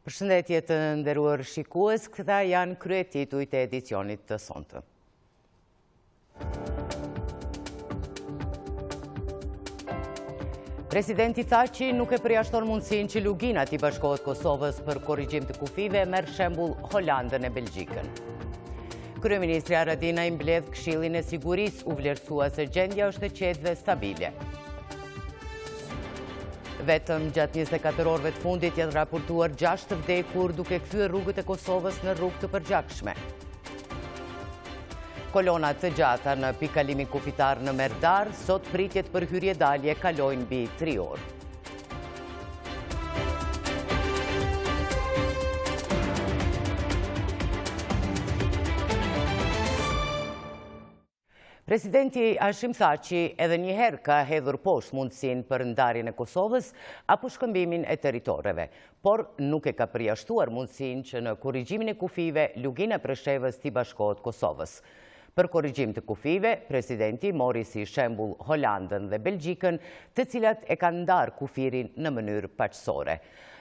Përshëndetje të nderuar shikues, këta janë kryetitujt e edicionit të sonte. Presidenti tha që nuk e përjashton mundësinë që Lugina t'i bashkohet Kosovës për korrigjim të kufive, merr shembull Holandën e Belgjikën. Kryeministri Haradinaj i mbledh Këshillin e Sigurisë, u vlerësua se gjendja është e qetë dhe stabile. Vetëm gjatë 24 orëve të fundit janë raportuar 6 të vdekur duke kthyer rrugët e Kosovës në rrugë të përgjakshme. Kolonat të gjata në pikalimin kufitar në Merdar, sot pritjet për hyrje-dalje kalojnë mbi 3 orë. Presidenti Hashim tha që edhe njëherë ka hedhur poshtë mundësinë për ndarjen e Kosovës apo shkëmbimin e territoreve, por nuk e ka përjashtuar mundësinë që në korrigjimin e kufive Lugina e Preshevës t'i bashkohet Kosovës. Për korrigjim të kufive, presidenti mori si shembull Holandën dhe Belgjikën, të cilat e kanë ndarë kufirin në mënyrë paqësore.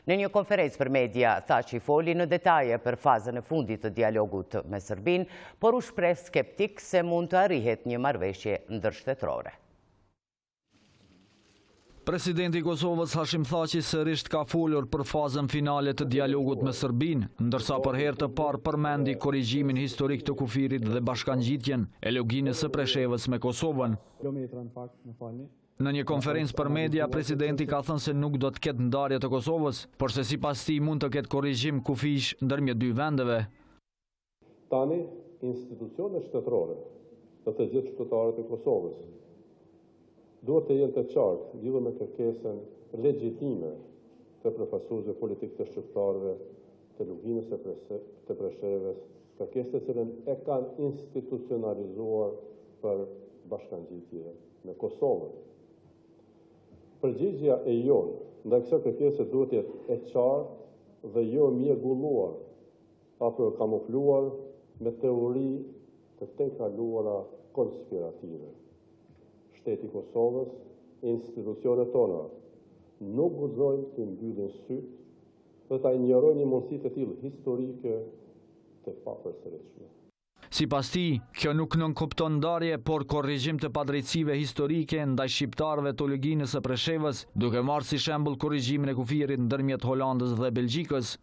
Në një konferencë për media, tha që i foli në detaje për fazën e fundit të dialogut me Serbinë, por u shpreh skeptik se mund të arrihet një marrëveshje ndërshtetrore. Presidenti i Kosovës Hashim Thaçi sërish ka folur për fazën finale të dialogut me Serbinë, ndërsa për herë të parë përmendi korrigjimin historik të kufirit dhe bashkangjitjen e Luginës së Preshevës me Kosovën. Në një konferencë për media, presidenti ka thënë se nuk do të ketë ndarje të Kosovës, por se sipas tij mund të ketë korrigjim kufish ndërmjet dy vendeve. Tani institucionet shtetërore dhe të gjithë qytetarët e Kosovës duhet të jenë të qartë lidhur me kërkesën legjitime të përfaqësuesve politikë të shqiptarëve të Luginës të Preshevës, kërkesë të cilën e kanë institucionalizuar për bashkangjitje me Kosovën. Përgjigjja e jonë ndaj kësaj kërkese duhet të jetë e qartë dhe jo mjegulluar apo kamufluar me teori të tejkaluara konspirative. Shteti i Kosovës, institucionet tona nuk guxojnë të mbyllin syt dhe ta injorojnë një mundësi të tillë historike të papërsëritshme. Sipas tij, kjo nuk nënkupton ndarje, por korrigjim të padrejtësive historike ndaj shqiptarëve të Luginës së Preshevës, duke marrë si shembull korrigjimin e kufirit ndërmjet Holandës dhe Belgjikës.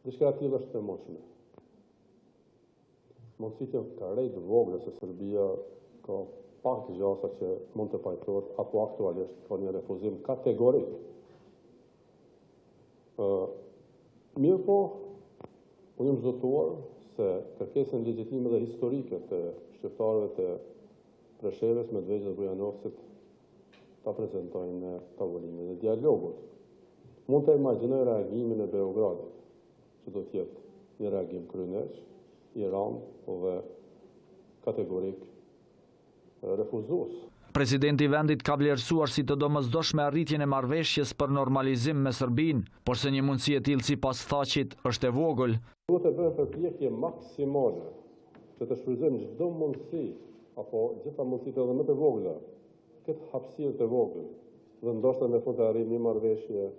Diçka e tillë është e mundshme. Mundësitë ka rejtë vogla se Serbia ka pak të gjasa që mund të pajtohet apo aktualisht ka një refuzim kategorik. Mirë po, unë jam zotuar se kërkesën legjitime dhe historike të shqiptarëve të Preshevës, Medvegjës dhe Bujanovcit ta prezantojnë në tavolinën e dialogut. Mund të imagjinoj reagimin e Beogradit, që do të jetë një reagim kryenesh, i rënd dhe kategorik refuzues. Presidenti i vendit ka vlerësuar si të domosdoshme arritjen e marrëveshjes për normalizim me Serbinë, por se një mundësi e tillë sipas Thaçit është e vogël. Duhet të bëjmë përpjekje maksimale që të shfrytëzojmë çdo mundësi apo gjitha mundësitë edhe më të vogla, këtë hapësirë të vogël, dhe ndoshta në fund të arrijmë një marrëveshje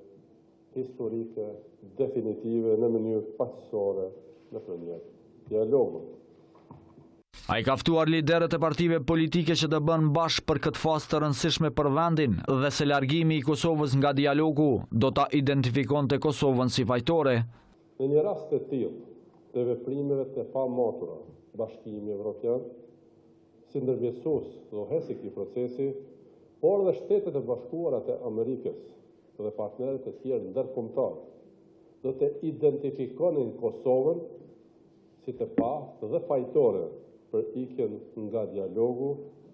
historike definitive në mënyrë paqësore nëpërmjet dialogut. Ai ka ftuar liderët e partive politike që të bënë bashkë për këtë fazë të rëndësishme për vendin dhe se largimi i Kosovës nga dialogu do ta identifikonte Kosovën si fajtore. Në një rast të tillë të veprimeve të pamatura, Bashkimi Evropian, si ndërmjetësues dhe udhëheqës i këtij procesi, por dhe Shtetet e Bashkuara të Amerikës dhe partnerët e tjerë ndërkombëtar, do të identifikonin Kosovën si të pastë dhe fajtore për ikjen nga dialogu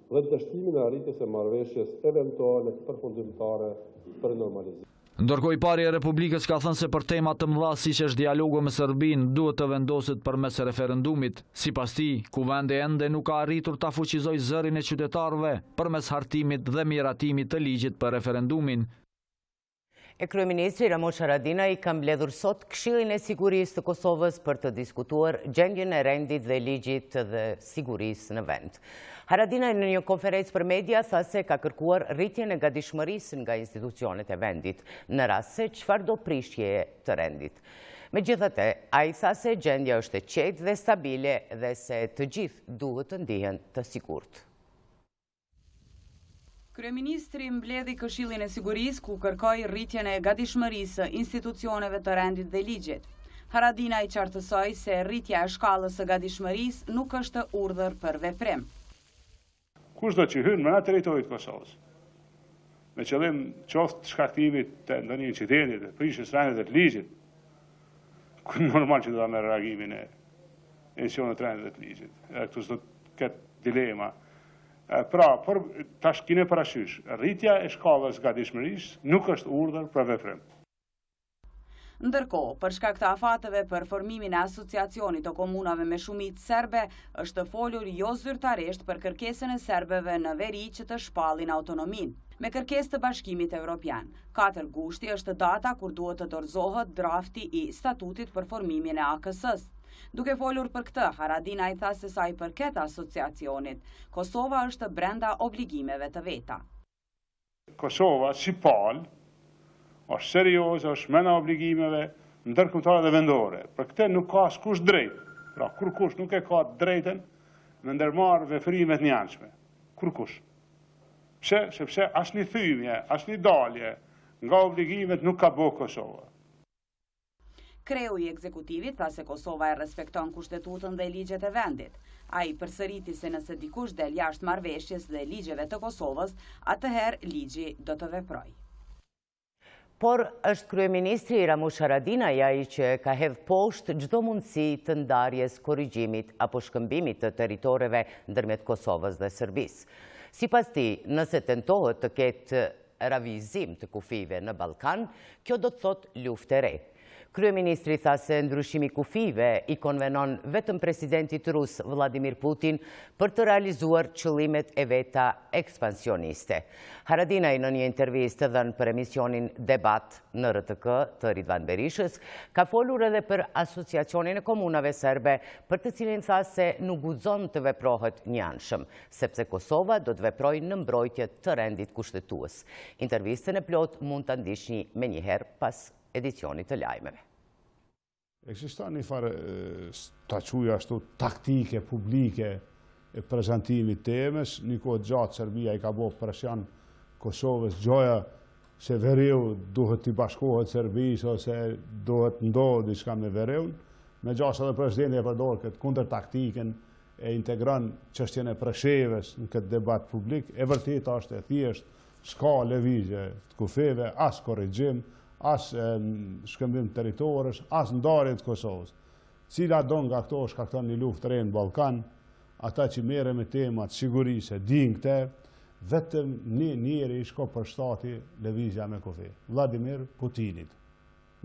dhe dështimin e arritjes së marrëveshjes eventuale përfundimtare për normalizim. Ndërkohë i pari e Republikës ka thënë se për tema të mëdha siç është dialogu me Serbinë duhet të vendoset përmes referendumit. Sipas tij, kuvendi ende nuk ka arritur ta fuqizojë zërin e qytetarëve përmes hartimit dhe miratimit të ligjit për referendumin. Kryeministri Ramush Haradinaj ka mbledhur sot Këshillin e Sigurisë të Kosovës për të diskutuar gjendjen e rendit dhe ligjit dhe sigurisë në vend. Haradinaj në një konferencë për media tha se ka kërkuar rritjen e gatishmërisë nga institucionet e vendit, në rast se çfarëdo prishje të rendit. Megjithatë, ai tha se gjendja është e qetë dhe stabile dhe se të gjithë duhet të ndihen të sigurt. Kryeministri mbledhi Këshillin e Sigurisë ku kërkoi rritjen e gatishmërisë së institucioneve të rendit dhe ligjit. Haradinaj qartësoi se rritja e shkallës së gatishmërisë nuk është urdhër për veprim. Kushdo që hyn në territorin e Kosovës, me qëllim qoftë shkaktimit të ndonjë incidenti, të prishjes rendit të ligjit, normal që do ta merr reagimin e institucioneve të rendit të ligjit. Këtu s'do të ketë dilema. Pra, por tash kine parasysh, rritja e shkallës gatishmërisë nuk është urdhër për veprim. Ndërkohë, për shkak të afateve për formimin e asociacionit të komunave me shumicë serbe, është folur jo zyrtarisht për kërkesën e serbeve në veri që të shpallin autonominë. Me kërkesë të Bashkimit Evropian, 4 gushti është data kur duhet të dorëzohet drafti i statutit për formimin e AKS-s. Duke folur për këtë, Haradinaj tha se sa i përket asociacionit, Kosova është brenda obligimeve të veta. Kosova, si palë, është serioze, është mena obligimeve ndërkombëtare dhe vendore. Për këtë nuk ka askush drejt. Pra, kurkush nuk e ka drejten me ndërmarrë veprimet njanshme. Kurkush. Pse? Sepse asnjë thymbje, asnjë dalje nga obligimet nuk ka bërë Kosova. Kreu i ekzekutivit tha se Kosova e respekton kushtetutën dhe ligjet e vendit. Ai përsëriti se nëse dikush del jashtë marrëveshjes dhe ligjeve të Kosovës, atëherë ligji do të veprojë. Por është kryeministri Ramush Haradinaj ai që ka hedhë poshtë çdo mundësi të ndarjes, korrigjimit apo shkëmbimit të territoreve ndërmjet Kosovës dhe Serbisë. Sipas tij, nëse tentohet të ketë ravizim të kufive në Ballkan, kjo do të thotë luftë e re. Kryeministri tha se ndryshimi kufive i konvenon vetëm presidentit rus Vladimir Putin për të realizuar qëllimet e veta ekspansioniste. Haradinaj në një intervistë dhënë për emisionin Debat në RTK të Ridvan Berishës, ka folur edhe për asociacionin e komunave serbe, për të cilin tha se nuk guxon të veprohet njanshëm, sepse Kosova do të veprojë në mbrojtje të rendit kushtetues. Intervistën e plot mund ta ndiqni menjëherë pas edicionit të lajmeve. Ekziston një farë ta quaj ashtu taktike publike e prezantimit të temës. Një kohë gjatë Serbia i ka bërë presion Kosovës gjoja se veriu duhet të bashkohet Serbisë ose duhet ndodhë diçka me veriun. Me gjatë edhe presidenti e përdor këtë kundër taktikën e integron çështjen e preshevës në këtë debat publik. E vërtet është e thjesht, s'ka lëvizje të kufeve, as korrigjim, as shkëmbim territorësh, as ndarje të Kosovës. Cila do nga këto shkakton një luftë re në Ballkan, ata që merren me temat sigurisë din këtë, vetëm një njeri shko për shtati lëvizja me kufi, Vladimir Putinit.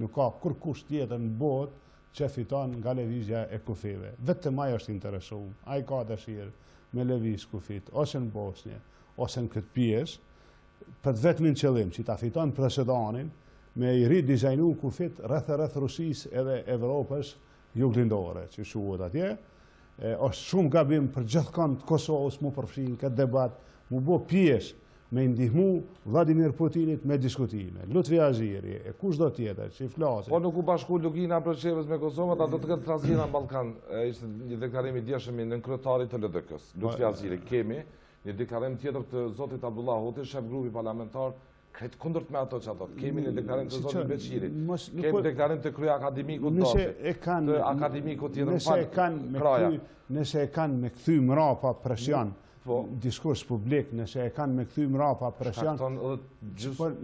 Nuk ka kurkush tjetër në botë që fiton nga lëvizja e kufive. Vetëm ai është interesuar, ai ka dëshirë me lëviz kufit, ose në Bosnjë, ose në këtë pjesë, për vetëm qëllim që ta fiton presedanin, me i ridizajnu kufit rreth Rusisë edhe Evropës juglindore, që shuhet atje. Është shumë gabim për gjithkund të Kosovës mu përfshin këtë debat, mu bo pjesë me ndihmu Vladimir Putinit me diskutime. Lutfi Aziri e kushdo tjetër që i flasin. Po nuk u bashku lugina Preshevës me Kosovën, ato të këtë transina në Ballkan. Ishte një deklarim i djeshëm në kryetarit të LDK-s. Lutfi Aziri, kemi një deklarim tjetër të zotit Abdullah Hoti, shef grupi parlamentar, këtë kundërt me ato që ato. Kemi një deklarim të zotit Beqiri. Kemi deklarim të krye akademikut të akademikut tjetër nëse e kanë me këthy mrapa presion, diskurs publik, nëse e kanë me këthy mrapa presion,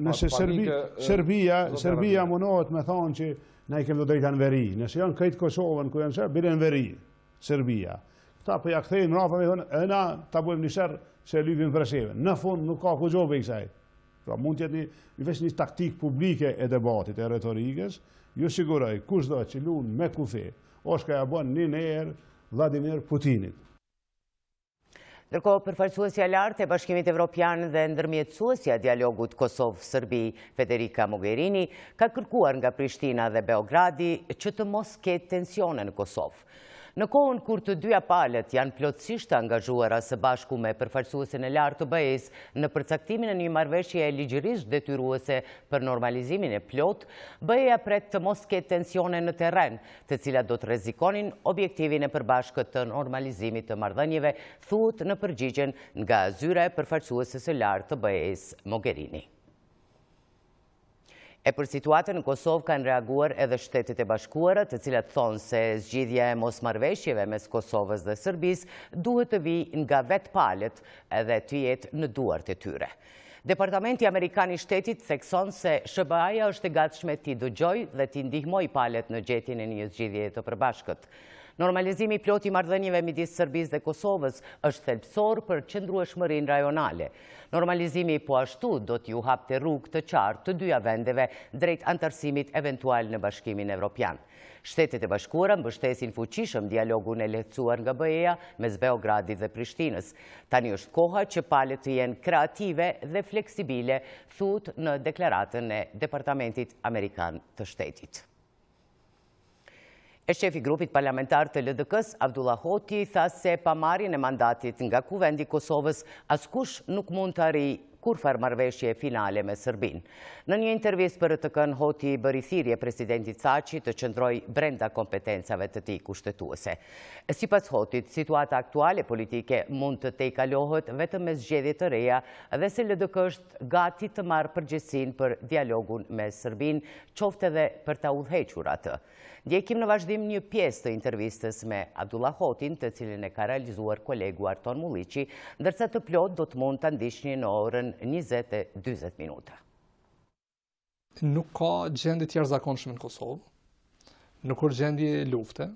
nëse Serbia munohet me thonë që na i kemi do drejta në veri. Nëse janë këtë Kosovën ku janë shërë, bile në veri, Serbia. Këta për ja këthejnë mrapa me thonë, e na ta bojmë një shërë se lypim Preshevën. Në fund nuk ka ku gjobe i kësaj. Pra mund të jetë veç një taktik publike e debatit, e retorikës, ju siguroj kushdo që lunë me kufi, ose ka ja bën një herë Vladimir Putinit. Ndërkohë, përfaqësuesja e lartë e Bashkimit Evropian dhe ndërmjetësuesja e dialogut Kosovë-Serbi, Federica Mogherini, ka kërkuar nga Prishtina dhe Beogradi që të mos ketë tensione në Kosovë. Në kohën kur të dyja palët janë plotësisht angazhuara së bashku me përfaqësuesin e lartë të BE-s në përcaktimin e një marrëveshje ligjërisht detyruese për normalizimin e plot, BE-ja pret të mos ketë tensione në terren, të cilat do të rrezikonin objektivin e përbashkët të normalizimit të marrëdhënieve, thuhet në përgjigjen nga zyra e përfaqësueses së lartë të BE-s Mogherini. E për situatën në Kosovë kanë reaguar edhe Shtetet e Bashkuara, të cilat thonë se zgjidhja e mosmarrëveshjeve mes Kosovës dhe Serbisë duhet të vijë nga vetë palët edhe të jetë në duart e tyre. Departamenti Amerikan i Shtetit thekson se SBA-ja është e gatshme t'i dëgjojë dhe t'i ndihmojë palët në gjetjen e një zgjidhjeje të përbashkët. Normalizimi plot i marrëdhënieve midis Serbisë dhe Kosovës është thelbësor për qëndrueshmërinë rajonale. Normalizimi po ashtu do t'ju hapte rrugë të qartë të dyja vendeve drejt antarësimit eventual në Bashkimin Evropian. Shtetet e Bashkuara mbështesin fuqishëm dialogun e lehtësuar nga BE-ja mes Beogradit dhe Prishtinës. Tani është koha që palët të jenë kreative dhe fleksibile, thuhet në deklaratën e Departamentit Amerikan të Shtetit. E shefi grupit parlamentar të LDK-s, Abdullah Hoti, tha se pamarrjen e mandatit nga Kuvendi i Kosovës askush nuk mund të arrijë kurfar marrëveshje finale me Serbinë. Në një intervistë për RTK-n, Hoti bëri thirrje presidentit Thaçi të qëndrojë brenda kompetencave të tij kushtetuese. Sipas Hotit, situata aktuale politike mund të tejkalohet vetëm me zgjedhje të reja dhe se LDK është gati të marrë përgjegjësinë për dialogun me Serbinë, qoftë edhe për ta udhëhequr atë. Ndjekim në vazhdim një pjesë të intervistës me Abdullah Hotin, të cilin e ka realizuar kolegu Arton Mulliqi, ndërsa të plot do të mund të ndiqni në orën 20:40 minuta. Nuk ka gjendje të jashtëzakonshme në Kosovë, nuk ka gjendje lufte.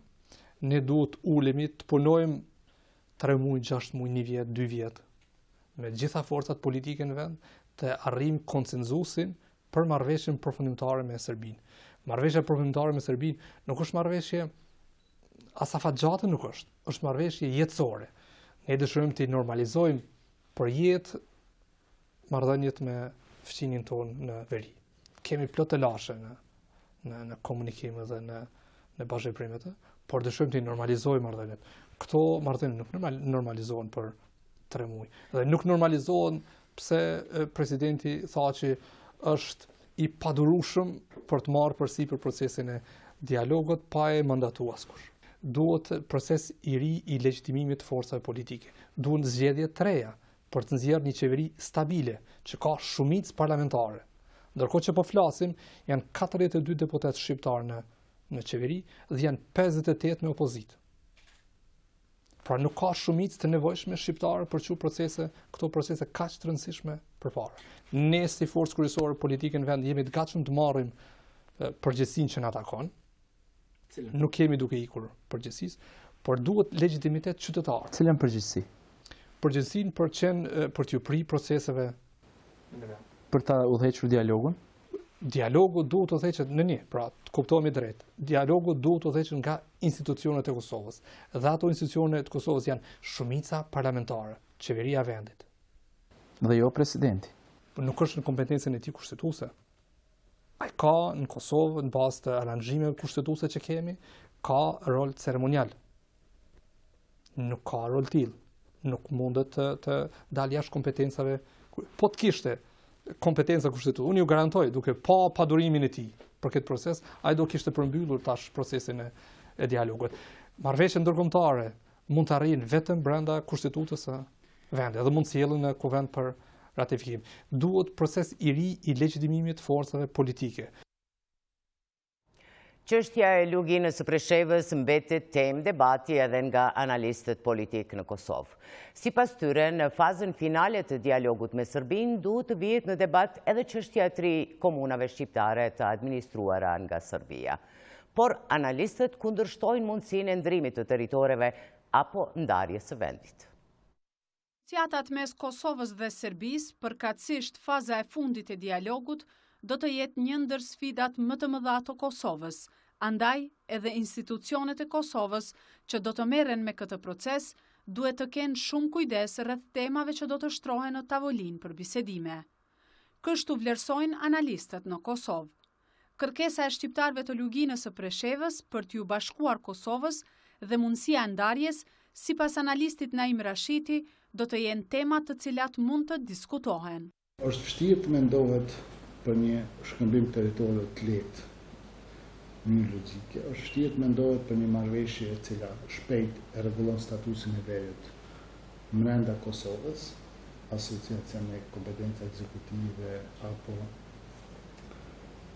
Ne duhet ulemi të punojmë 3 muaj, 6 muaj, 1 vjet, 2 vjet, me gjitha forcat politike në vend, të arrijmë konsenzusin për marrëveshjen përfundimtare me Serbinë. Marrëveshja përfundimtare me Serbinë nuk është marrëveshje asafatgjate, nuk është marrëveshje jetësore. Ne dëshirojmë të normalizojmë për jetë marrëdhëniet me fqinin tonë në veri. Kemi plot të lashe në komunikim dhe në bashkëprimet, por dëshirojmë të normalizojmë marrëdhëniet. Këto marrëdhënie nuk normalizohen për 3 muaj. Dhe nuk normalizohen pse presidenti Thaçi është i padurueshëm për të marrë përsipër procesin e dialogut pa e mandatu askush. Duhet proces i ri i legjitimimit të forcave politike. Duhen zgjedhje të reja për të nxjerrë një qeveri stabile që ka shumicë parlamentare. Ndërkohë që po flasim, janë 42 deputet shqiptarë në qeveri dhe janë 58 me opozitë. Pra nuk ka shumicë të nevojshme shqiptare për këto procese kaq të rëndësishme përpara. Ne si forcë kryesore politike në vend jemi të gatshëm të marrim përgjegjësinë që na takon. Nuk kemi duke ikur përgjegjësisë, por duhet legjitimitet qytetar. Cilën përgjegjësi? Përgjegjësinë për t'ju pri proceseve në vend. Për ta udhëhequr dialogun? Dialogu duhet të udhëheqet në një, pra të kuptohemi drejt. Dialogu duhet të udhëheqet nga institucionet e Kosovës. Dhe ato institucionet e Kosovës janë shumica parlamentare, qeveria e vendit. Dhe jo presidenti. Nuk është në kompetencën e tij kushtetuese. Ai ka në Kosovë, në bazë të aranxhimeve kushtetuese që kemi, ka rol ceremonial. Nuk ka rol tillë. Nuk mundet të dalë jashtë kompetencave. Po të kishte kompetenca kushtetuese, unë ju garantoj, duke pa padurimin e tij për këtë proces, ai do kishte përmbyllur tash procesin e dialogut. Marrëveshjet ndërkombëtare mund të arrijnë vetëm brenda kushtetutës së vendit dhe mund të sjellën në kuvend për ratifikim. Duhet proces i ri i legjitimimit të forcave politike. Çështja e luginës së Preshevës mbetet temë debati edhe nga analistët politik në Kosovë. Sipas tyre, në fazën finale të dialogut me Serbinë duhet të vihet në debat edhe çështja e 3 komunave shqiptare të administruara nga Serbia. Por analistët kundërshtojnë mundësinë e ndrimit të territoreve apo ndarjes së vendit. Negociatat mes Kosovës dhe Serbisë, përkatësisht faza e fundit e dialogut, do të jetë një ndër sfidat më të mëdha të Kosovës, andaj edhe institucionet e Kosovës që do të merren me këtë proces duhet të kenë shumë kujdes rreth temave që do të shtrohen në tavolinë për bisedime. Kështu vlerësojnë analistët në Kosovë. Kërkesa e shqiptarëve të luginës së Preshevës për t'ju bashkuar Kosovës dhe mundësia e ndarjes, sipas analistit Naim Rashiti, do të jenë tema të cilat mund të diskutohen. Është vështirë të mendohet për një shkëmbim territorial të lehtë, një logjike. Është vështirë të mendohet për një marrëveshje e cila shpejt e rregullon statusin e veriut brenda Kosovës, asociacion me kompetenca ekzekutive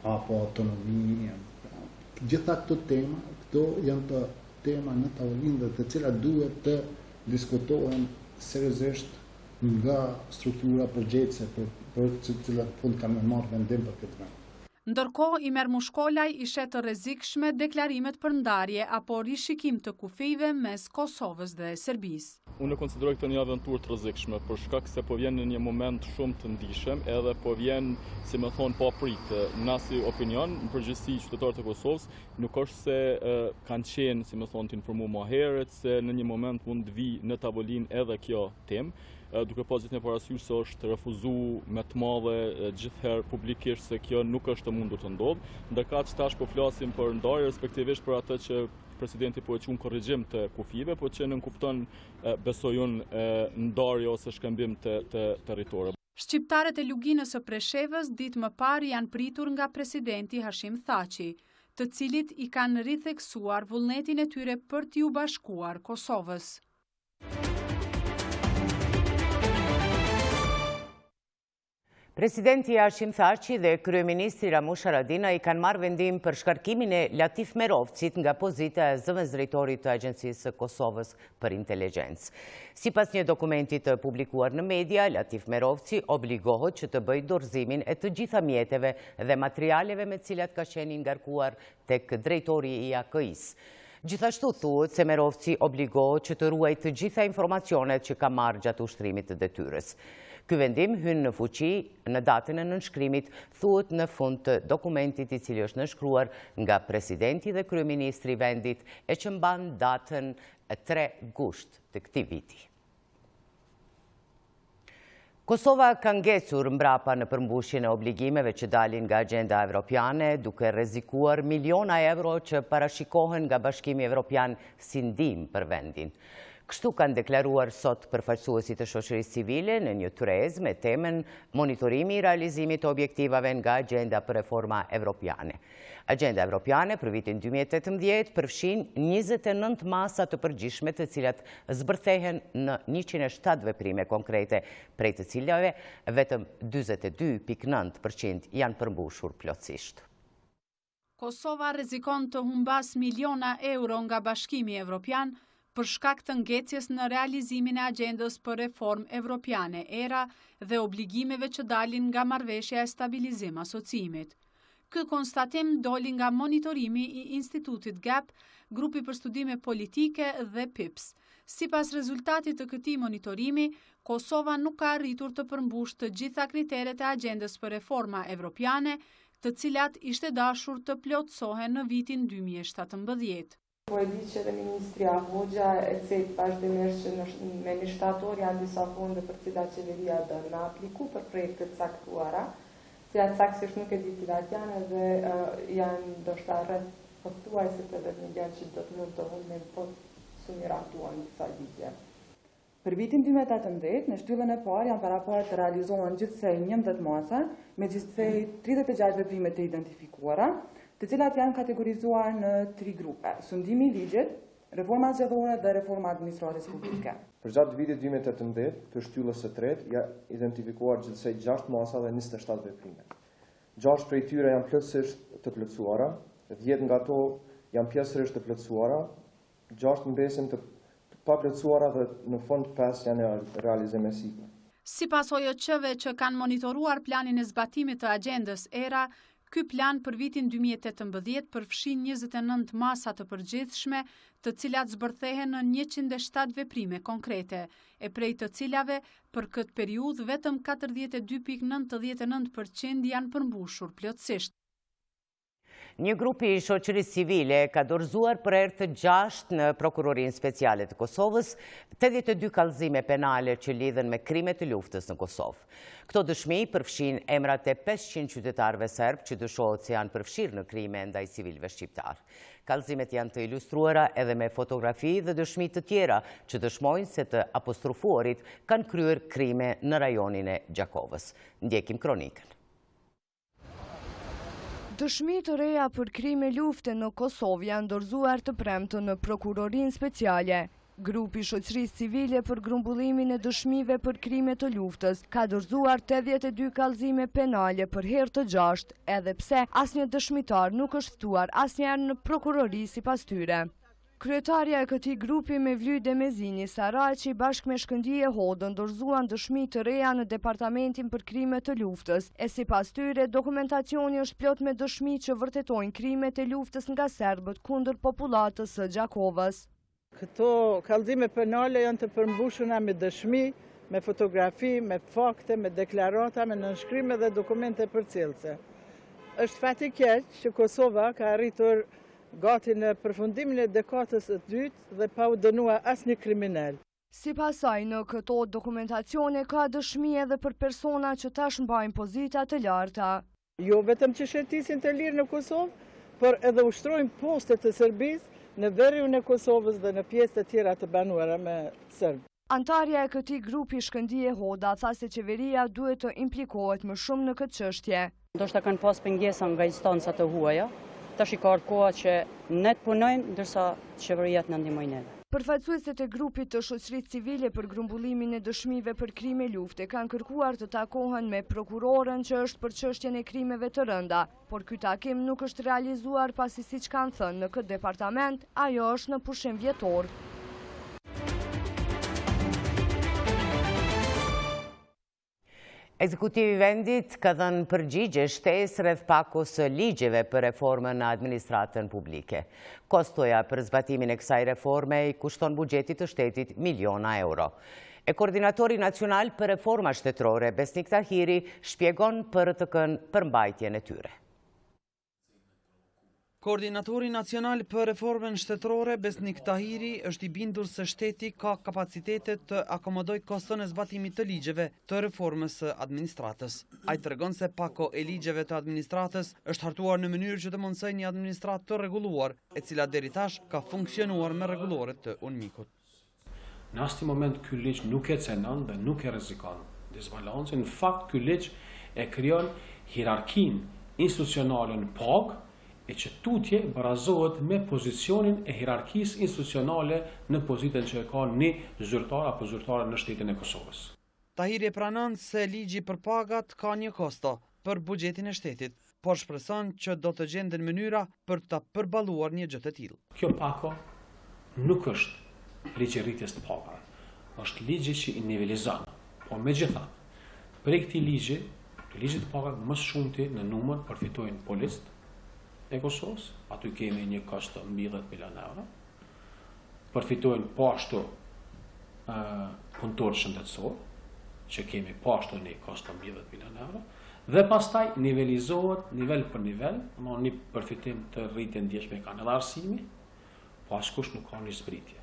apo autonomi. Gjitha këto janë të tema në tavolinë dhe të cilat duhet të diskutohen seriozisht nga struktura përgjegjëse për të cilat fund kanë marrë vendim për këtë vend. Ndërkohë, Imer Mushkolaj i shet të rrezikshme deklarimet për ndarje apo rishikim të kufive mes Kosovës dhe Serbisë. Unë konsideroj këtë një aventurë të rrezikshme për shkak se po vjen në një moment shumë të ndihshëm, edhe po vjen, si më thon, pa pritë. Në si opinion, në përgjithësi qytetarët e Kosovës nuk është se kanë qenë, si më thon, të informuar më herët se në një moment mund të vi në tavolinë edhe kjo temë. Duke pas gjithë një parasysh se është refuzuar me të madhe gjithherë publikisht se kjo nuk është mundur të ndodhë, ndërkaq tash po flasim për ndarje respektivisht për atë që presidenti po e quajnë korrigjim të kufive, po që nënkupton besoj unë ndarje ose shkëmbim të territorëve. Shqiptarët e luginës së Preshevës ditë më parë janë pritur nga presidenti Hashim Thaçi, të cilit i kanë ritheksuar vullnetin e tyre për t'ju bashkuar Kosovës. Presidenti Hashim Thaçi dhe kryeministri Ramush Haradinaj i kanë marrë vendim për shkarkimin e Latif Merovcit nga pozita e zëvendësdrejtorit të Agjencisë së Kosovës për Inteligjencë. Sipas një dokumenti të publikuar në media, Latif Merovci obligohet që të bëjë dorëzimin e të gjitha mjeteve dhe materialeve me cilat ka qenë ngarkuar tek drejtori i AKI-s. Gjithashtu thuhet se Merovci obligohet që të ruajë të gjitha informacionet që ka marrë gjatë ushtrimit të detyrës. Ky vendim hyn në fuqi në datën e nënshkrimit, thuhet në fund të dokumentit i cili është nënshkruar nga presidenti dhe kryeministri i vendit e që mban datën 3 gusht të këtij viti. Kosova ka ngecur mbrapa në përmbushjen e obligimeve që dalin nga agenda evropiane, duke rrezikuar miliona euro që parashikohen nga Bashkimi Evropian si ndihmë për vendin. Kështu kanë deklaruar sot përfaqësuesit e shoqërisë civile në një tyrezë me temën monitorimi i realizimit të objektivave nga Agenda për Reforma Evropiane. Agenda Evropiane për vitin 2018 përfshin 29 masa të përgjithshme të cilat zbërthehen në 107 veprime konkrete, prej të cilave vetëm 42.9% janë përmbushur plotësisht. Kosova rrezikon të humbas miliona euro nga Bashkimi Evropian për shkak të ngecjes në realizimin e agendës për reformë evropiane ERA dhe obligimeve që dalin nga marrëveshja e stabilizim asociimit. Ky konstatim doli nga monitorimi i Institutit GAP, grupi për studime politike dhe PIPS. Sipas rezultatit të këtij monitorimi, Kosova nuk ka arritur të përmbushë të gjitha kriteret e agendës për reforma evropiane, të cilat ishte dashur të plotësohen në vitin 2017. Po e di që dhe Ministria Hoxha e cejtë vazhdimisht që me një shtator janë disa fonde për cilat qeveria do në apliku për projekte të caktuara, cilat saktësisht nuk e di cilat janë dhe janë ndoshta rreth pothuajse 80 milion që do të mund të humbin po sumiratuan disa ligje. Për vitin 2018, në shtyllën e parë janë paraparë të realizohen gjithsej 11 masa, me gjithsej 36 veprime të identifikuara, të cilat janë kategorizuar në 3 grupe: sundimi i ligjit, reforma zgjedhore dhe reforma administratës publike. Për gjatë vitit 2018, të shtyllës së tretë janë identifikuar gjithsej 6 masa dhe 27 veprime. 6 prej tyre janë plotësisht të plotësuara, 10 nga ato janë pjesërisht të plotësuara, 6 mbesin të paplotësuara dhe në fund 5 janë realizime sikle. Sipas OJQ-ve që kanë monitoruar planin e zbatimit të agendës ERA, ky plan për vitin 2018 përfshin 29 masa të përgjithshme, të cilat zbërthehen në 107 veprime konkrete, e prej të cilave për këtë periudhë vetëm 42.99% janë përmbushur plotësisht. Një grupi i shoqërisë civile ka dorëzuar për herë të 6 në Prokurorinë Speciale të Kosovës 82 kallëzime penale që lidhen me krime të luftës në Kosovë. Këto dëshmi përfshin emrat e 500 qytetarëve serb që dyshohet se janë përfshirë në krime ndaj civilëve shqiptar. Kallëzimet janë të ilustruara edhe me fotografi dhe dëshmi të tjera që dëshmojnë se të apostrofuarit kanë kryer krime në rajonin e Gjakovës. Ndjekim kronikën. Dëshmi të reja për krime lufte në Kosovë janë dorëzuar të premte në Prokurorinë Speciale. Grupi shoqërisë civile për grumbullimin e dëshmive për krime të luftës ka dorëzuar 82 kallëzime penale për herë të 6, edhe pse asnjë dëshmitar nuk është ftuar asnjëherë në prokurori sipas tyre. Kryetarja e këtij grupi Mevlüt Demezini Saraçi bashkë me Shkëndije Hodën dorëzuan dëshmi të reja në Departamentin për krime të luftës, e sipas tyre dokumentacioni është plot me dëshmi që vërtetojnë krimet e luftës nga serbët kundër popullatës së Gjakovës. Këto kallëzime penale janë të përmbushura me dëshmi, me fotografi, me fakte, me deklarata, me nënshkrime dhe dokumente përcjellëse. Është fat i keq që Kosova ka arritur gati në përfundimin e dekadës së dytë dhe pa u dënuar asnjë kriminal. Sipas saj, në këto dokumentacione ka dëshmi edhe për persona që tash mbajnë pozita të larta. Jo vetëm që shërtisin të lirë në Kosovë, por edhe ushtrojnë poste të Serbisë në veriun e Kosovës dhe në pjesë të tjera të banuara me Serbë. Antarja e këtij grupi Shkëndije Hoda tha se qeveria duhet të implikohet më shumë në këtë çështje. Ndoshta kanë pas pengesa nga instanca të huaja. Tash i ka ardhur koha që ne të punojmë ndërsa qeveria të na ndihmojë neve. Përfaqësuesit e grupit të shoqërisë civile për grumbullimin e dëshmive për krime lufte kanë kërkuar të takohen me prokurorën që është për çështjen e krimeve të rënda, por ky takim nuk është realizuar pasi siç kanë thënë në këtë departament, ajo është në pushim vjetor. Ekzekutivi i vendit ka dhënë përgjigje shtesë rreth pakos së ligjeve për reformën në administratën publike. Kostoja për zbatimin e kësaj reforme i kushton buxhetit të shtetit miliona euro. E koordinatori nacional për reforma shtetërore Besnik Tahiri shpjegon për RTK-n përmbajtjen e tyre. Koordinatori nacional për reformën shtetërore Besnik Tahiri është i bindur se shteti ka kapacitetet të akomodoj koston e zbatimit të ligjeve të reformës së administratës. Ai tregon se pako e ligjeve të administratës është hartuar në mënyrë që të mundsoj një administratë të rregulluar, e cila deri tash ka funksionuar me rregulloret të UNMIK-ut. Në asnjë moment ky ligj nuk e cenon dhe nuk e rrezikon disbalancin. Në fakt ky ligj e krijon hierarkinë institucionale në pagë e që tutje barazohet me pozicionin e hierarkisë institucionale në pozitën që e ka një zyrtar apo zyrtare në shtetin e Kosovës. Tahiri pranon se ligji për pagat ka një kosto për buxhetin e shtetit, por shpreson që do të gjenden mënyra për ta përballuar një gjë të tillë. Kjo pako nuk është ligji rritjes të pagave, është ligji që i nivelizon. Por megjithatë, prej këtij ligji, ligjit të pagave më shumti në numër përfitojnë policët e Kosovës, aty kemi një kosto mbi 10 milion euro. Përfitojnë pashtu punëtorë shëndetësor, që kemi pashtu një kosto mbi 10 milion euro, dhe pastaj nivelizohet nivel për nivel, një përfitim të rritje ndjeshme kanë edhe arsimi, po askush nuk ka një zbritje.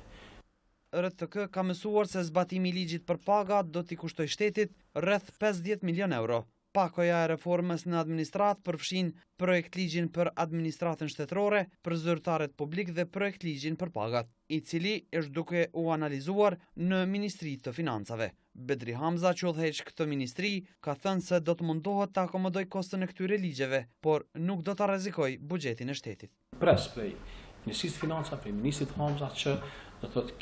RTK ka mësuar se zbatimi i ligjit për paga do t'i kushtoj shtetit rreth 50 milion euro. Pakoja e reformës në administratë përfshin projekt ligjin për administratën shtetërore, për zyrtarët publik dhe projekt ligjin për pagat, i cili është duke u analizuar në Ministri të Financave. Bedri Hamza, që udhëheq këtë ministri, ka thënë se do të mundohet të akomodoj kostën e këtyre ligjeve, por nuk do të rrezikoj buxhetin e shtetit. Pres prej Ministrisë të Financave, prej Ministrit Hamza, që do thotë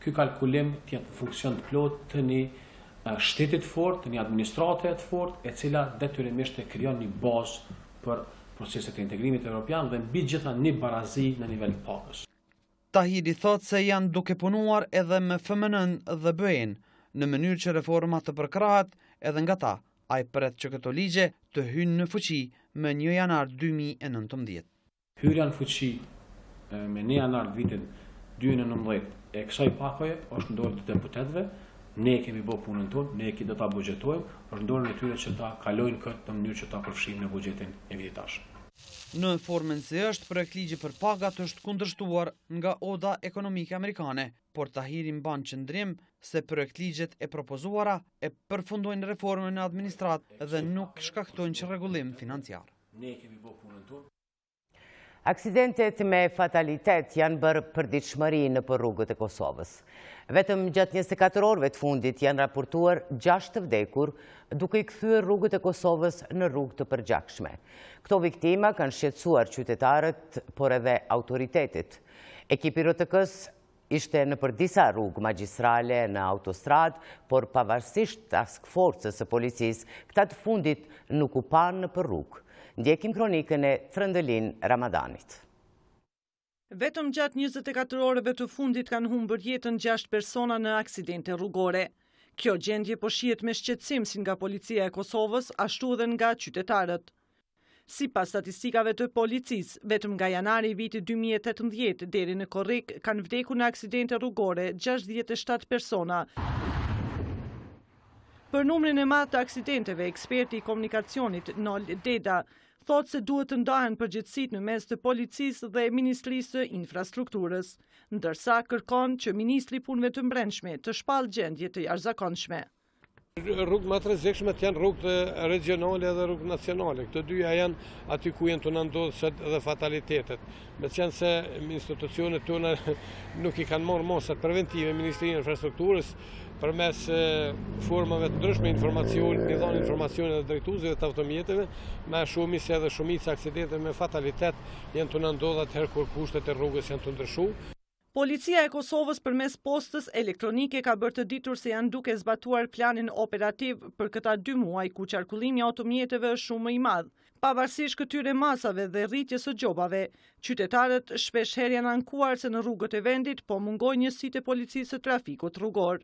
ky kalkulim të jetë funksion të plot të një shtetit fort, një administratë të fort, e cila detyrimisht e krijon një bazë për proceset e integrimit evropian dhe mbi gjitha një barazi në nivel të pagës. Tahiri thot se janë duke punuar edhe me FMN-n dhe BE-n, në mënyrë që reforma të përkrahet edhe nga ta. Ai pret që këto ligje të hyjnë në fuqi me 1 janar 2019. Hyrja në fuqi me 1 janar vitin 2019 e kësaj pakoje është në dorë të deputetëve. Ne kemi bërë punën tonë, ne do ta buxhetojmë, është në dorën e tyre që ta kalojnë këtë në mënyrë që ta përfshijnë në buxhetin e vitit tashëm. Në formën se është, projektligji për pagat është kundërshtuar nga Oda Ekonomike Amerikane, por Tahiri mban qëndrim se projektligjet e propozuara e përfundojnë reformën në administratë dhe nuk shkaktojnë çrregullim financiar. Ne kemi bërë punën tonë. Aksidentet me fatalitet janë bërë përditshmëri në për rrugët e Kosovës. Vetëm gjatë 24 orëve të fundit janë raportuar 6 të vdekur, duke i kthyer rrugët e Kosovës në rrugë të përgjakshme. Këto viktima kanë shqetësuar qytetarët, por edhe autoritetit. Ekipi RTK-s ishte në për disa rrugë magjistrale në autostrad, por pavarësisht task forcës së policisë, këta të fundit nuk u panë në për rrugë. Ndjekim kronikën e Trëndëlin Ramadanit. Vetëm gjatë 24 orëve të fundit kanë humbur jetën 6 persona në aksidente rrugore. Kjo gjendje po shihet me shqetësim si nga policia e Kosovës, ashtu edhe nga qytetarët. Sipas statistikave të policisë, vetëm nga janari i vitit 2018 deri në korrik kanë vdekur në aksidente rrugore 67 persona. Për numrin e madh të aksidenteve, eksperti i komunikacionit Nol Deda thotë se duhet të ndahen përgjegjësitë në mes të policisë dhe Ministrisë së Infrastrukturës, ndërsa kërkon që Ministri i Punëve të Brendshme të shpallë gjendje të jashtëzakonshme. Rrugë më të rrezikshme janë rrugët regionale dhe rrugët nacionale. Këto dyja janë aty ku janë të ndodhur dhe fatalitetet. Meqenëse se institucionet tona nuk i kanë marrë masat preventive, Ministri i Infrastrukturës përmes formave të ndryshme informacion, i dhanë informacione dhe drejtuesve të automjeteve, me shumicë edhe shumica aksidente me fatalitet janë të ndodhur atëherë kur kushtet e rrugës janë të ndryshuar. Policia e Kosovës përmes postës elektronike ka bërë të ditur se janë duke zbatuar planin operativ për këta 2 muaj ku qarkullimi i automjeteve është shumë më i madh. Pavarësisht këtyre masave dhe rritjes së gjobave, qytetarët shpeshherë janë ankuar se në rrugët e vendit po mungojnë njësitë e policisë së trafikut rrugor.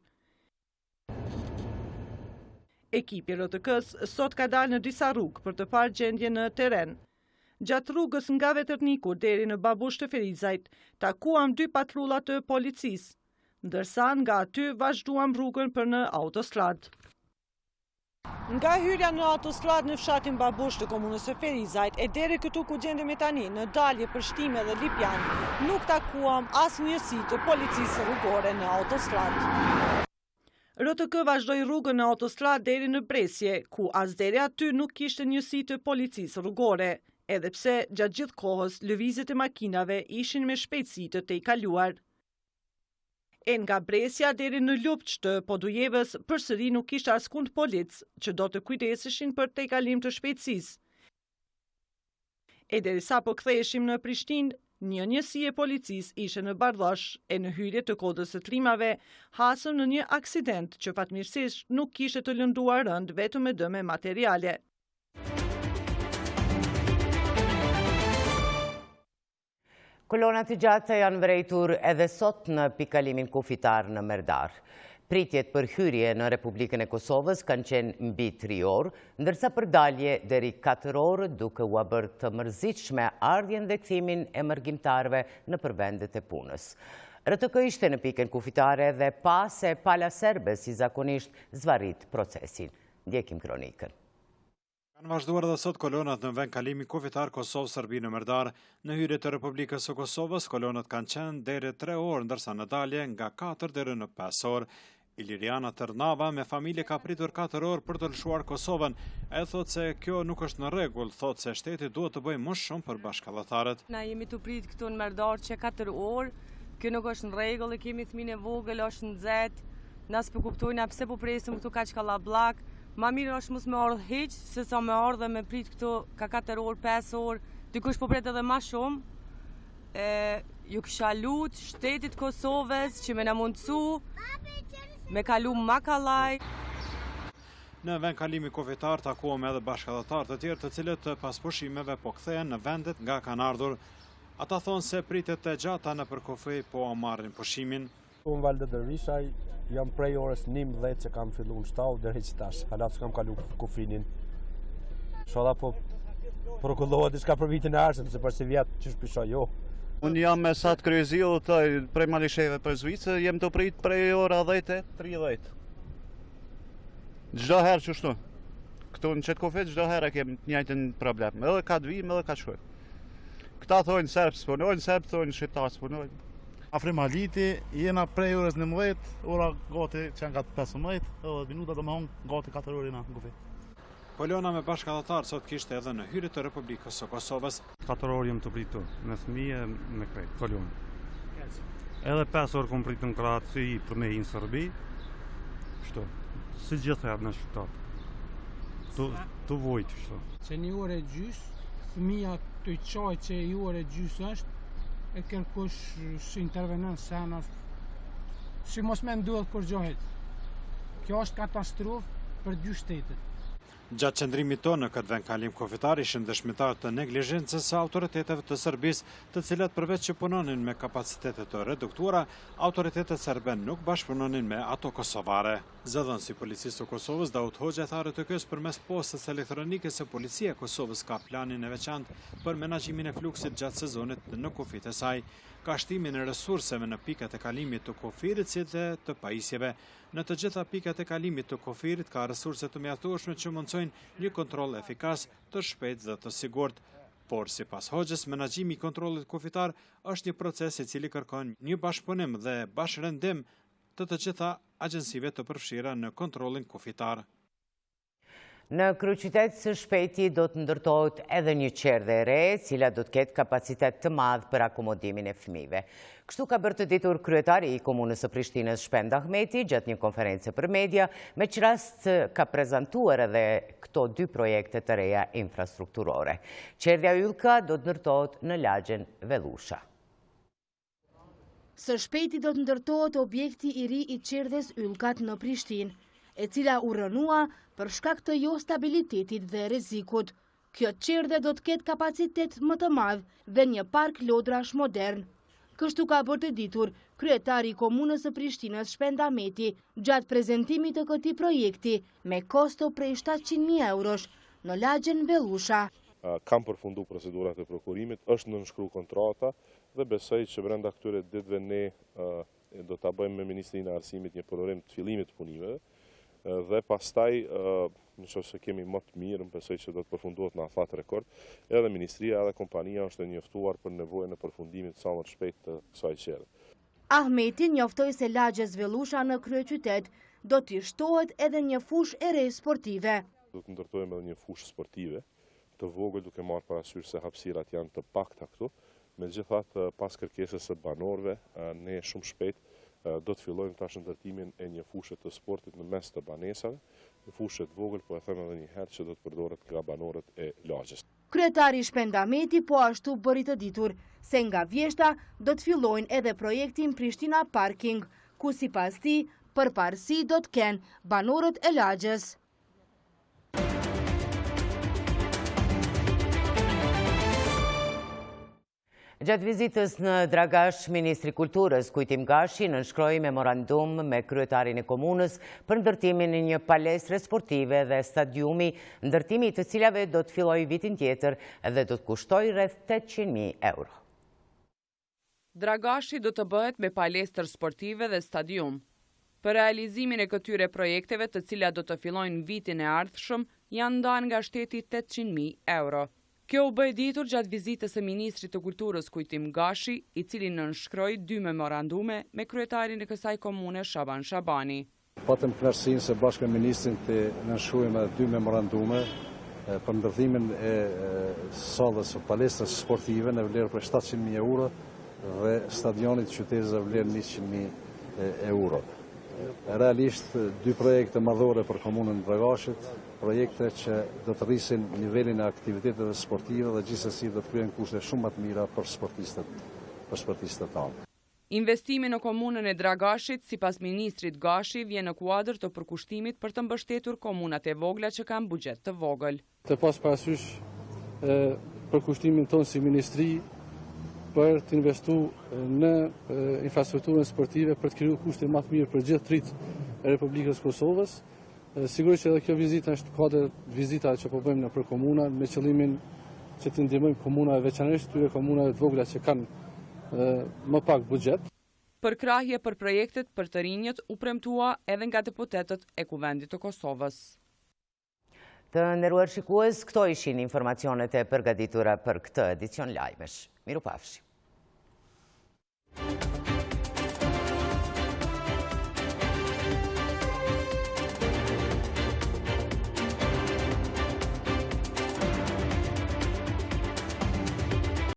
Ekipi RTK-s sot ka dalë në disa rrugë për të parë gjendje në terren. Gjatë rrugës nga Vetërniku deri në Babush të Ferizajt, takuam 2 patrulla të policisë, ndërsa nga aty vazhduam rrugën për në autostrad. Nga hyrja në autostrad në fshatin Babush të komunës së Ferizajt e deri këtu ku gjendemi tani në dalje për Shtime dhe Lipjan, nuk takuam asnjë njësi të policisë rrugore në autostrad. RTK vazhdoi rrugën në autostrad deri në Bresje, ku as deri aty nuk kishte njësi të policisë rrugore, edhe pse gjatë gjithë kohës lëvizjet e makinave ishin me shpejtësi të tejkaluar. E nga Bresja deri në Lupç të Podujevës përsëri nuk kishte askund polic që do të kujdeseshin për tejkalim të shpejtësisë. E derisa po ktheheshim në Prishtinë, një njësi e policisë ishe në Bardhosh e në hyrje të kodës së trimave hasëm në një aksident që fatmirësisht nuk kishte të lënduar rënd vetëm me dëme materiale. Kolonat të gjata janë vërejtur edhe sot në pikalimin kufitar në Merdar. Pritjet për hyrje në Republikën e Kosovës kanë qenë mbi 3 orë, ndërsa për dalje deri 4 orë duke u bërë të mërzitshme ardhjen dhe kthimin e mërgjimtarëve në përvendet e punës. RTK ishte në pikën kufitare dhe pas e pala serbe si zakonisht zvarrit procesin. Ndjekim kronikën. Kanë vazhduar edhe sot kolonat në vend kalimi kufitar Kosovë-Serbi në Merdar. Në hyrje të Republikës së Kosovës, kolonat kanë qenë deri 3 orë, ndërsa në dalje nga 4 deri në 5 orë. Iliriana Tërnava me familje ka pritur 4 orë për të lëshuar Kosovën. E thot se kjo nuk është në rregull, thot se shteti duhet të bëjë më shumë për bashkëdhëtarët. Na jemi të prit këtu në Merdar që 4 orë, kjo nuk është në rregull, e kemi fëmijë e vogël, është nxehtë. Na s'po kuptojna pse po presim këtu kaq kallabllak. Ma mirë është mos me ardhë hiq, se sa me ardhë dhe me prit këtu ka 4 orë, 5 orë, dikush po pret edhe ma shumë. Ju kisha lut shtetit Kosovës që me na mundësu, me kalu ma kallaj. Në vend kalimi kufitar takuam edhe bashkëdhëtar të tjerë të cilët pas pushimeve po kthehen në vendet nga kanë ardhur. Ata thonë se pritet e gjata në për kufi po marrin pushimin. Unë Valde Dervishaj, jam prej orës 11 që kam fillu në shtau deri që tash, halat që kam kalu kufinin. Shoda po prokullohet diçka për vitin e arshëm, se për si vjetë që shpisha jo. Unë jam me Sat Kryezio, prej Malisheve për Zvicë, jem të prit prej ora 10-30. Çdo herë që shtu. Këtu në qëtë kufit, çdo herë kem njëjtin problem. Edhe ka të vim, edhe ka shkuj. Këta thonë serb s'punojnë, serb thonë shqiptar s'punojnë. Afrim Haliti, jena prej orës 19, ora gati që janë gati 15, 10 minuta do më honë gati 4 orë në Gufi. Kolona me bashkëdhëtar sot kishte edhe në hyrje të Republikës së Kosovës. 4 orë jem të pritur, me fëmijë me krejt, kolona. Edhe 5 orë kom pritur në Kroaci për me i në Serbi, shto, si gjithë në shqiptar. Të vojtë, shto. Që një orë e gjys, fëmija të qaj që një orë e gjys është, e kërkush si intervenon sena, si mos me ndodhë për gjohet. Kjo është katastrofë për 2 shtetet. Gjatë qëndrimit tonë në këtë vend kalim kufitar ishin dëshmitar të neglizhencës së autoriteteve të Serbisë, të cilat përveç që punonin me kapacitete të reduktuara, autoritetet serbe nuk bashkëpunonin me ato kosovare. Zëdhënësi i Policisë së Kosovës Daud Hoxha tha RTK-s përmes postës elektronike se Policia e Kosovës ka planin e veçantë për menaxhimin e fluksit gjatë sezonit në kufit e saj, ka shtimin e resurseve në pikat e kalimit të kufirit si dhe të pajisjeve. Në të gjitha pikat e kalimit të kufirit ka resurse të mjaftueshme që mundsojnë një kontroll efikas, të shpejtë dhe të sigurt. Por sipas Hoxhës, menaxhimi i kontrollit kufitar është një proces i cili kërkon një bashkëpunim dhe bashkërendim të gjitha agjensive të përfshira në kontrollin kufitar. Në kryeqytet së shpejti do të ndërtohet edhe një qerdhe e re, cila do të ketë kapacitet të madh për akomodimin e fëmijëve. Kështu ka bërë të ditur kryetari i komunës së Prishtinës Shpend Ahmeti gjatë një konferencë për media, me që rast ka prezantuar edhe këto 2 projekte të reja infrastrukturore. Qerdhja Yllka do të ndërtohet në lagjen Vellusha. Së shpejti do të ndërtohet objekti i ri i qerdhes Yllkat në Prishtinë, e cila u rënua për shkak të jo stabilitetit dhe rrezikut. Kjo qerdhe do të ketë kapacitet më të madh dhe një park lodrash modern. Kështu ka bërë të ditur kryetari i komunës së Prishtinës Shpend Ahmeti gjatë prezantimit të këtij projekti me kosto prej 700.000 eurosh në lagjen Vellusha. Kam përfundu procedurat e prokurimit, është nënshkruar kontrata dhe besoj që brenda këtyre ditëve ne do ta bëjmë me Ministrinë e Arsimit një program të fillimit të punimeve. Dhe pastaj, nëse kemi më të mirë, besoj që do të përfundohet në afat rekord, edhe Ministria edhe kompania është e njoftuar për nevojën e përfundimit sa më të shpejt të kësaj qerdhe. Ahmeti njoftoi se lagjes Vellusha në kryeqytet do t'i shtohet edhe një fushë e re sportive. Do të ndërtojmë edhe një fushë sportive të vogël, duke marrë parasysh se hapësirat janë të pakta këtu. Megjithatë, pas kërkesës së banorëve, ne shumë shpejt do të fillojmë tash ndërtimin e një fushë të sportit në mes të banesave, një fushë të vogël, po e them edhe një herë që do të përdoret nga banorët e lagjes. Kryetari Shpend Ahmeti po ashtu bëri të ditur se nga vjeshta do të fillojnë edhe projektin Prishtina Parking, ku sipas tij përparësi do të kenë banorët e lagjes. Gjatë vizitës në Dragash, Ministri Kulturës Kujtim Gashi nënshkroi memorandum me kryetarin e komunës për ndërtimin e një palestre sportive dhe stadiumi, ndërtimi të cilave do të fillojë vitin tjetër dhe do të kushtoj rreth 800.000 euro. Dragashi do të bëhet me palestër sportive dhe stadium. Për realizimin e këtyre projekteve, të cilat do të fillojnë vitin e ardhshëm, janë ndarë nga shteti 800.000 euro. Kjo u bë ditur gjatë vizitës së Ministrit të Kulturës Kujtim Gashi, i cili nënshkroi 2 memorandume me kryetarin e kësaj komune Shaban Shabani. Patëm kënaqësinë se bashkë me ministrin të nënshkruajmë 2 memorandume për ndërtimin e sallës së palestrës sportive në vlerë për 700.000 euro dhe stadionit qytetit në vlerë 100.000 euro. Realisht 2 projekte madhore për komunën e Dragashit, projekte që do të rrisin nivelin e aktiviteteve sportive dhe gjithsesi do të kryejnë kushte shumë më të mira për sportistët tanë. Investimi në komunën e Dragashit, sipas ministrit Gashi, vjen në kuadër të përkushtimit për të mbështetur komunat e vogla që kanë buxhet të vogël. Të pas parasysh përkushtimin tonë si ministri për të investu në infrastrukturën sportive për të kriju kushte më të mirë për gjithë tritë e Republikës Kosovës. Sigurisht që edhe kjo vizita është kuadër vizita që po bëjmë nëpër komuna me qëllimin që të ndihmojmë komuna veçanërisht këtyre komunave të vogla që kanë më pak buxhet. Përkrahje për projektet për të rinjët u premtua edhe nga deputetët e Kuvendit të Kosovës. Të nderuar shikues, këto ishin informacionet e përgatitura për këtë edicion lajmesh. Mirupafshi.